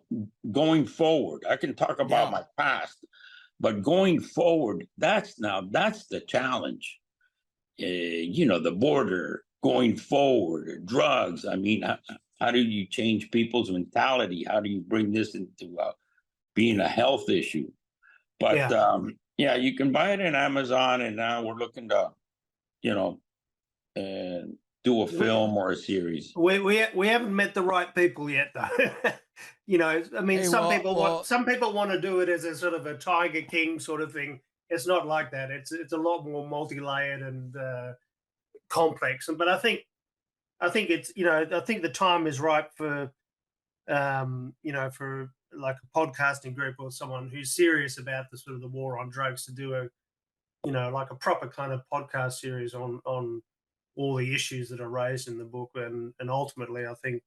going forward. I can talk about my past, but going forward, that's the challenge. The border, going forward, drugs. I mean, how do you change people's mentality? How do you bring this into being a health issue? But you can buy it in Amazon, and now we're looking to, do a film or a series. We haven't met the right people yet, though. I mean, some people want to do it as a sort of a Tiger King sort of thing. It's not like that. It's a lot more multi-layered and complex. But I think it's I think the time is right for for like a podcasting group or someone who's serious about the sort of the war on drugs to do a like a proper kind of podcast series on all the issues that are raised in the book, and ultimately I think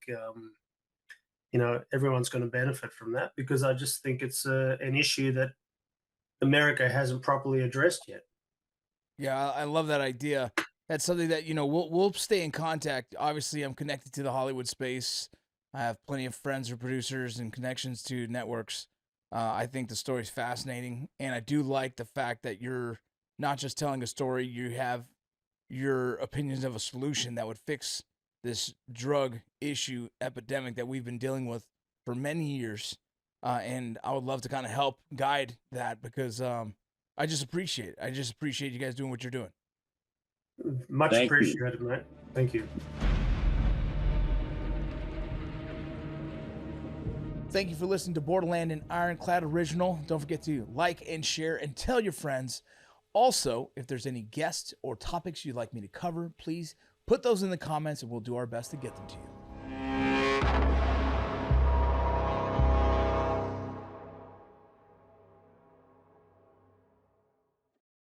everyone's going to benefit from that, because I just think it's an issue that America hasn't properly addressed yet. Yeah, I love that idea. That's something that we'll stay in contact. Obviously, I'm connected to the Hollywood space. I have plenty of friends or producers and connections to networks. I think the story's fascinating, and I do like the fact that you're not just telling a story. You have your opinions of a solution that would fix this drug issue epidemic that we've been dealing with for many years. And I would love to kind of help guide that, because I just appreciate you guys doing what you're doing. Much appreciated, mate. Thank you. Thank you for listening to Borderland and Ironclad Original. Don't forget to like and share and tell your friends. Also, if there's any guests or topics you'd like me to cover, please put those in the comments and we'll do our best to get them to you.